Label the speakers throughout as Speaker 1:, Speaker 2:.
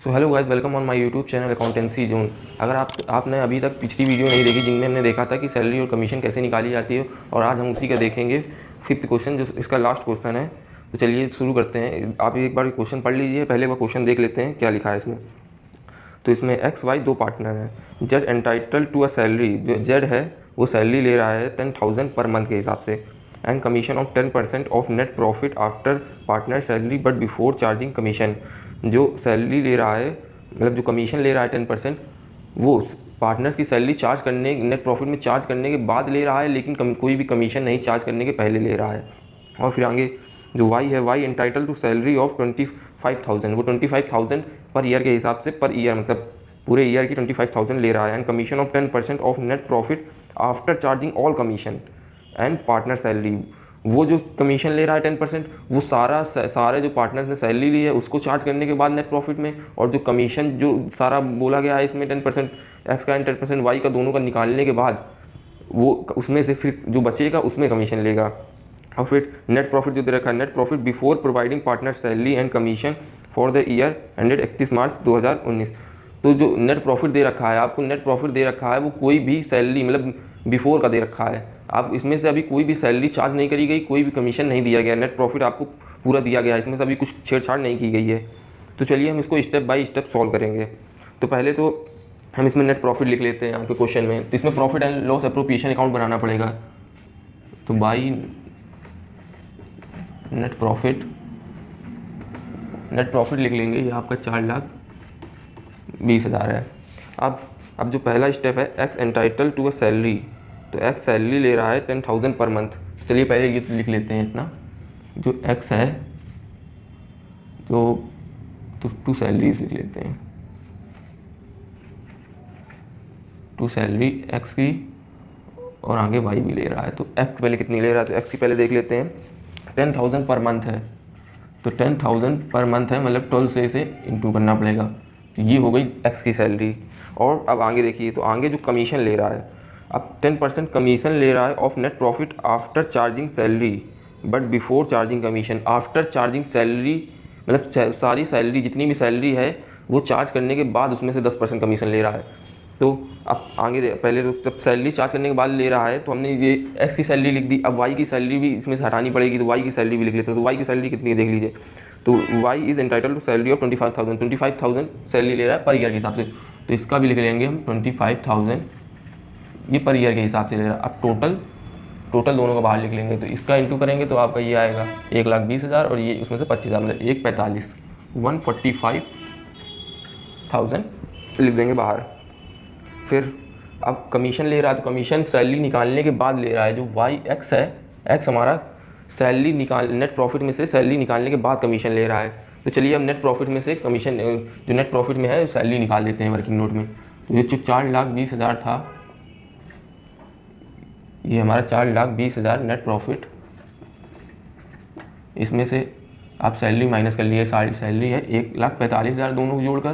Speaker 1: So hello guys, welcome on my YouTube channel accountancy zone. अगर आपने अभी तक पिछली वीडियो नहीं देखी जिनमें हमने देखा था कि सैलरी और कमीशन कैसे निकाली जाती है, और आज हम उसी का देखेंगे फिफ्थ क्वेश्चन, जो इसका लास्ट क्वेश्चन है। तो चलिए शुरू करते हैं। आप एक बार क्वेश्चन पढ़ लीजिए, पहले वो क्वेश्चन देख लेते हैं क्या लिखा है इसमें। तो इसमें एक्स वाई दो पार्टनर हैं। Z entitle to a salary, जो जेड है वो सैलरी ले रहा है 10,000 पर मंथ के हिसाब से, and commission of 10% of net profit after partner salary but before charging commission. जो सैलरी ले रहा है, मतलब जो कमीशन ले रहा है 10%, वो पार्टनर्स की सैलरी चार्ज करने, नेट प्रॉफिट में चार्ज करने के बाद ले रहा है, लेकिन कोई भी कमीशन नहीं चार्ज करने के पहले ले रहा है। और फिर आगे जो वाई है, Y entitle to salary of 25,000, वो 25,000 पर ईयर के हिसाब से, पर ईयर मतलब पूरे ईयर की 25,000 ले रहा है, and commission of 10% of net profit after charging all commission and partner salary. वो जो कमीशन ले रहा है 10%, वो सारे जो पार्टनर्स ने सैलरी ली है उसको चार्ज करने के बाद नेट प्रॉफिट में, और जो कमीशन जो सारा बोला गया है इसमें 10% एक्स का एंड 10% वाई का, दोनों का निकालने के बाद वो उसमें से फिर जो बचेगा उसमें कमीशन लेगा। और फिर नेट प्रॉफिट जो दे रखा है, net profit before providing partner salary and commission for the year ended 31 मार्च 2019। तो जो नेट प्रॉफिट दे रखा है, आपको नेट प्रॉफिट दे रखा है वो कोई भी सैलरी मतलब बिफोर का दे रखा है। आप इसमें से अभी कोई भी सैलरी चार्ज नहीं करी गई, कोई भी कमीशन नहीं दिया गया, नेट प्रॉफिट आपको पूरा दिया गया है, इसमें से अभी कुछ छेड़छाड़ नहीं की गई है। तो चलिए हम इसको स्टेप बाय स्टेप सॉल्व करेंगे। तो पहले तो हम इसमें नेट प्रॉफिट लिख लेते हैं यहाँ पे क्वेश्चन में। तो इसमें profit and loss appropriation account बनाना पड़ेगा। तो बाई नेट प्रॉफिट लिख लेंगे, ये आपका 4,20,000 है। अब जो पहला स्टेप है, X entitle to a salary, तो एक्स सैलरी ले रहा है 10,000 पर मंथ। चलिए पहले ये लिख लेते हैं इतना, जो एक्स है तो टू सैलरीज लिख लेते हैं, टू सैलरी एक्स की, और आगे वाई भी ले रहा है। तो एक्स पहले कितनी ले रहा है, तो एक्स की पहले देख लेते हैं। 10,000 पर मंथ है, तो 10,000 पर मंथ है, मतलब 12 से इसे इंटू करना पड़ेगा। तो ये हो गई एक्स की सैलरी। और अब आगे देखिए, तो आगे जो कमीशन ले रहा है, अब 10% कमीशन ले रहा है of net profit after charging salary but before charging commission. After charging salary मतलब सारी सैलरी, जितनी भी सैलरी है वो चार्ज करने के बाद उसमें से 10% कमीशन ले रहा है। तो अब आगे पहले तो जब सैलरी चार्ज करने के बाद ले रहा है, तो हमने ये एक्स की सैलरी लिख दी। अब वाई की सैलरी भी इसमें से हटानी पड़ेगी, तो वाई की सैलरी भी लिख लेते हैं। तो वाई की सैलरी कितनी है देख लीजिए। तो Y is entitle to salary of 25,000 salary ले रहा है पर ईयर के हिसाब से, तो इसका भी लिख लेंगे हम 25,000, ये पर ईयर के हिसाब से ले रहा है। अब टोटल दोनों का बाहर लिख लेंगे, तो इसका इंटू करेंगे तो आपका ये आएगा 1,20,000, और ये उसमें से 25,000 मतलब 1,45,000, 145,000 लिख देंगे बाहर। फिर अब कमीशन ले रहा है, तो कमीशन सैलरी निकालने के बाद ले रहा है। जो वाई एक्स है, एक्स हमारा सैलरी नेट प्रॉफिट में से सैलरी निकालने के बाद कमीशन ले रहा है। तो चलिए अब नेट प्रॉफिट में से कमीशन, जो नेट प्रॉफिट में है सैलरी निकाल देते हैं वर्किंग नोट में। तो ये जो 4,20,000 था, ये हमारा 4,20,000 नेट प्रॉफिट, इसमें से आप सैलरी माइनस कर लिए, सैलरी है 1,45,000 दोनों को जोड़कर,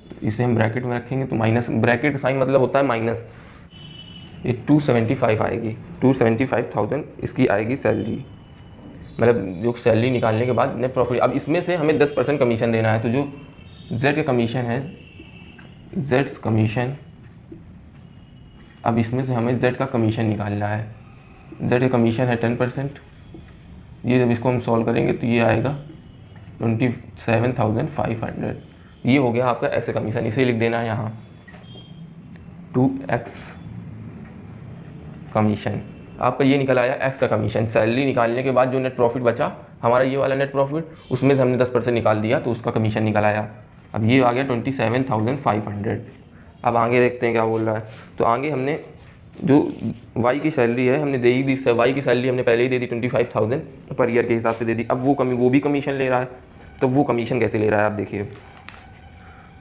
Speaker 1: तो इसे हम ब्रैकेट में रखेंगे। तो माइनस, ब्रैकेट का साइन मतलब होता है माइनस, ये 275 आएगी, 275,000 इसकी आएगी सैलरी, मतलब जो सैलरी निकालने के बाद नेट प्रॉफिट। अब इसमें से हमें 10% कमीशन देना है। तो जो जेड का कमीशन है, जेड्स कमीशन, अब इसमें से हमें जेड का कमीशन निकालना है। जेड का कमीशन है 10%, ये जब इसको हम सॉल्व करेंगे तो ये आएगा 27,500। ये हो गया आपका एक्स का कमीशन, इसे लिख देना है यहाँ 2x कमीशन। आपका ये निकल आया एक्स का कमीशन। सैलरी निकालने के बाद जो नेट प्रॉफिट बचा हमारा, ये वाला नेट प्रॉफिट, उसमें से हमने 10% निकाल दिया, तो उसका कमीशन निकल आया। अब ये आ गया 27,500। अब आगे देखते हैं क्या बोल रहा है। तो आगे हमने जो वाई की सैलरी है हमने दे ही दी, वाई की सैलरी हमने पहले ही दे दी 25,000 पर ईयर के हिसाब से दे दी। अब वो भी कमीशन ले रहा है, तो वो कमीशन कैसे ले रहा है आप देखिए।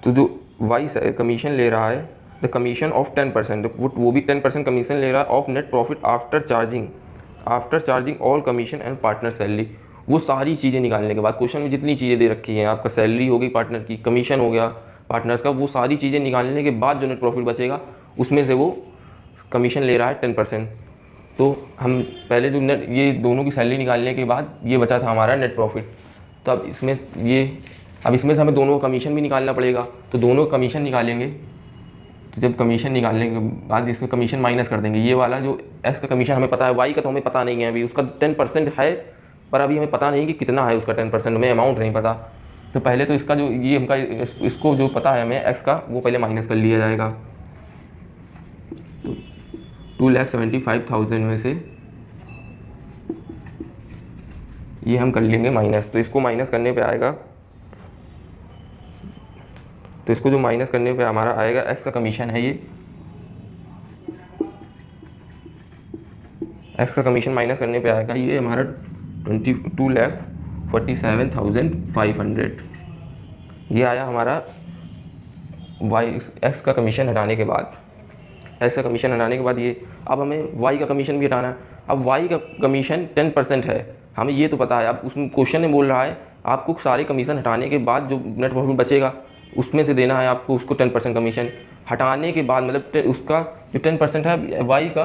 Speaker 1: तो जो वाई कमीशन ले रहा है, द कमीशन ऑफ 10%, वो भी 10% कमीशन ले रहा है of net profit after charging all commission and partner salary. वो सारी चीज़ें निकालने के बाद, क्वेश्चन में जितनी चीज़ें दे रखी हैं, आपका सैलरी हो गई पार्टनर की, कमीशन हो गया पार्टनर्स का, वो सारी चीज़ें निकालने के बाद जो नेट प्रॉफिट बचेगा उसमें से वो कमीशन ले रहा है 10%। तो हम पहले जो ये दोनों की सैलरी निकालने के बाद ये बचा था हमारा नेट प्रॉफिट। तो अब इसमें ये अब इसमें से हमें दोनों का कमीशन भी निकालना पड़ेगा, तो दोनों का कमीशन निकालेंगे। तो जब कमीशन निकालने के बाद इसमें कमीशन माइनस कर देंगे। ये वाला जो एक्स का कमीशन हमें पता है, वाई का तो हमें पता नहीं है अभी, उसका 10% है, पर अभी हमें पता नहीं कि कितना है उसका 10%, हमें अमाउंट नहीं पता। तो पहले तो इसका जो ये हमका इसको जो पता है हमें एक्स का, वो पहले माइनस कर लिया जाएगा। तो 2,75,000 में से ये हम कर लेंगे माइनस। तो इसको माइनस करने पे आएगा, तो इसको जो माइनस करने पे हमारा आएगा, एक्स का कमीशन है ये, एक्स का कमीशन माइनस करने पे आएगा ये हमारा 2,47,500। ये आया हमारा वाई एक्स का कमीशन हटाने के बाद। एक्स का कमीशन हटाने के बाद ये, अब हमें वाई का कमीशन भी हटाना है। अब वाई का कमीशन 10% है, हमें ये तो पता है। अब उसमें क्वेश्चन में बोल रहा है आपको सारे कमीशन हटाने के बाद जो नेट प्रॉफिट बचेगा उसमें से देना है आपको उसको 10% कमीशन। हटाने के बाद मतलब उसका जो 10% है वाई का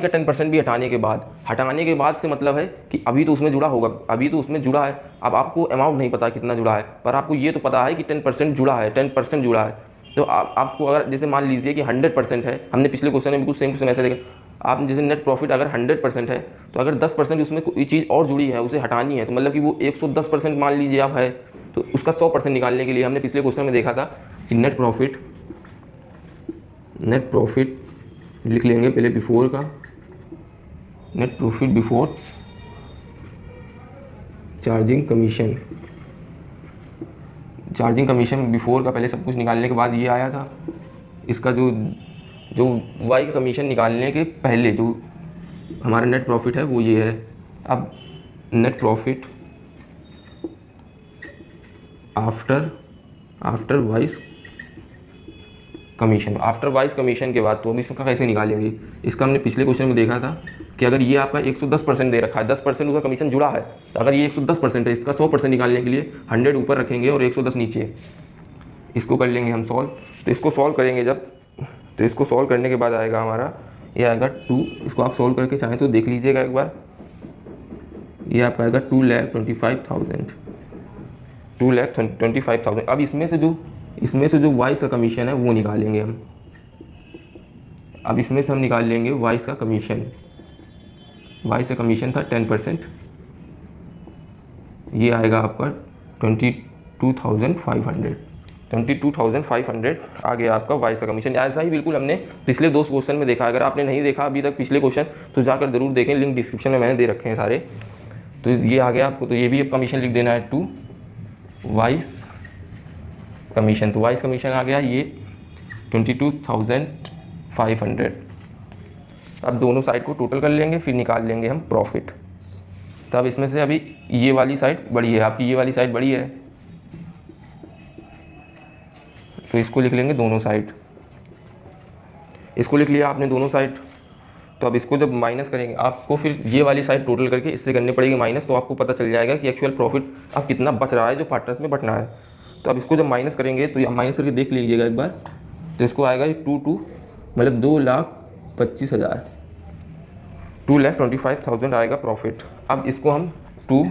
Speaker 1: 10% भी हटाने के बाद, हटाने के बाद से मतलब है कि अभी तो उसमें जुड़ा होगा, अभी तो उसमें जुड़ा है। अब आपको अमाउंट नहीं पता कितना जुड़ा है, पर आपको ये तो पता है कि 10% जुड़ा है, 10% जुड़ा है। तो आपको अगर जैसे मान लीजिए कि 100% है, हमने पिछले क्वेश्चन में बिल्कुल सेम क्वेश्चन ऐसे देखा, आप जैसे नेट प्रॉफिट अगर 100% है, तो अगर 10% उसमें कोई चीज़ और जुड़ी है उसे हटानी है, तो मतलब कि वो 110% मान लीजिए आप है, तो उसका 100% निकालने के लिए हमने पिछले क्वेश्चन में देखा था कि नेट प्रॉफिट लिख लेंगे पहले बिफोर का, net profit before charging commission before का पहले सब कुछ निकालने के बाद ये आया था। इसका जो वाई का कमीशन निकालने के पहले जो हमारा नेट प्रॉफिट है वो ये है। अब net profit after vice commission के बाद, तो अभी इसका कैसे निकालेंगे, इसका हमने पिछले क्वेश्चन में देखा था कि अगर ये आपका 110% दे रखा है, 10% उसका कमीशन जुड़ा है, तो अगर ये 110% है, इसका 100% निकालने के लिए 100 ऊपर रखेंगे और 110 नीचे। इसको कर लेंगे हम सॉल्व। तो इसको सॉल्व करेंगे जब, तो इसको सॉल्व करने के बाद आएगा हमारा, ये आएगा 2, इसको आप सॉल्व करके चाहें तो देख लीजिएगा एक बार। ये आपका आएगा 2,25,000। अब इसमें से जो वाइस का कमीशन है वो निकालेंगे हम। अब इसमें से हम निकाल लेंगे वाइस का कमीशन। वाइस का कमीशन था 10%, ये आएगा आपका 22,500 आ गया आपका वाइस का कमीशन। ऐसा ही बिल्कुल हमने पिछले 2 क्वेश्चन में देखा। अगर आपने नहीं देखा अभी तक पिछले क्वेश्चन तो जाकर ज़रूर देखें, लिंक डिस्क्रिप्शन में मैंने दे रखे हैं सारे। तो ये आ गया आपको, तो ये भी अब कमीशन लिख देना है 2 वाइस कमीशन। तो वाइस कमीशन आ गया ये 22,500। अब दोनों साइड को टोटल कर लेंगे, फिर निकाल लेंगे हम प्रॉफिट। तो अब इसमें से अभी ये वाली साइड बड़ी है, आपकी ये वाली साइड बड़ी है, तो इसको लिख लेंगे दोनों साइड। इसको लिख लिया आपने दोनों साइड। तो अब इसको जब माइनस करेंगे, आपको फिर ये वाली साइड टोटल करके इससे करनी पड़ेगी माइनस, तो आपको पता चल जाएगा कि एक्चुअल प्रॉफिट अब कितना बच रहा है जो पार्टनर्स में बटना है। तो अब इसको जब माइनस करेंगे, तो ये माइनस करके देख लीजिएगा एक बार। तो इसको आएगा 2,25,000, 2,25,000 आएगा प्रॉफिट। अब इसको हम टू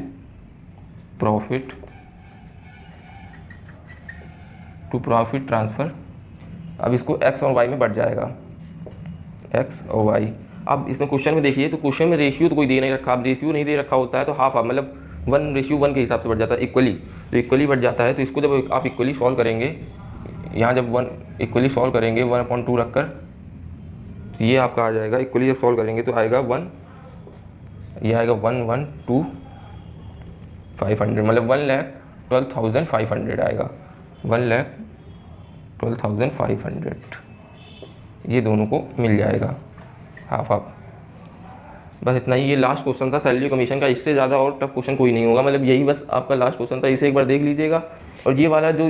Speaker 1: प्रॉफिट ट्रांसफ़र, अब इसको एक्स और वाई में बढ़ जाएगा, एक्स और वाई। अब इसमें क्वेश्चन में देखिए, तो क्वेश्चन में रेशियो तो कोई दे नहीं रखा। अब रेशियो नहीं दे रखा होता है तो हाफ मतलब 1:1 के हिसाब से बढ़ जाता है, इक्वली। तो इक्वली बढ़ जाता है। तो इसको जब आप इक्वली सॉल्व करेंगे, यहाँ जब 1 इक्वली सॉल्व करेंगे 1/2 रखकर, तो ये आपका आ जाएगा। इक्वली जब सॉल्व करेंगे तो आएगा 1, ये आएगा 1,12,500, मतलब 1,12,500 आएगा, 1,12,500। ये दोनों को मिल जाएगा हाफ हाफ। बस इतना ही। ये लास्ट क्वेश्चन था सैलरी कमीशन का, इससे ज़्यादा और टफ क्वेश्चन कोई नहीं होगा। मतलब यही बस आपका लास्ट क्वेश्चन था, इसे एक बार देख लीजिएगा। और ये वाला जो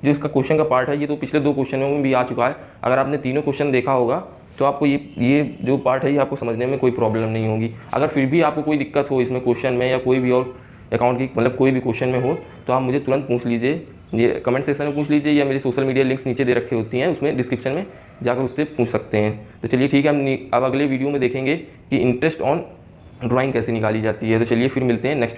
Speaker 1: इसका क्वेश्चन का पार्ट है, ये तो पिछले 2 क्वेश्चनों में भी आ चुका है। अगर आपने तीनों क्वेश्चन देखा होगा तो आपको ये जो पार्ट है ये आपको समझने में कोई प्रॉब्लम नहीं होगी। अगर फिर भी आपको कोई दिक्कत हो इसमें क्वेश्चन में, या कोई भी और अकाउंट की मतलब कोई भी क्वेश्चन में हो, तो आप मुझे तुरंत पूछ लीजिए, ये कमेंट सेक्शन में पूछ लीजिए, या मेरे सोशल मीडिया लिंक्स नीचे दे रखे होती हैं, उसमें डिस्क्रिप्शन में जाकर उससे पूछ सकते हैं। तो चलिए ठीक है, हम अब अगले वीडियो में देखेंगे कि इंटरेस्ट ऑन ड्राइंग कैसे निकाली जाती है। तो चलिए फिर मिलते हैं नेक्स्ट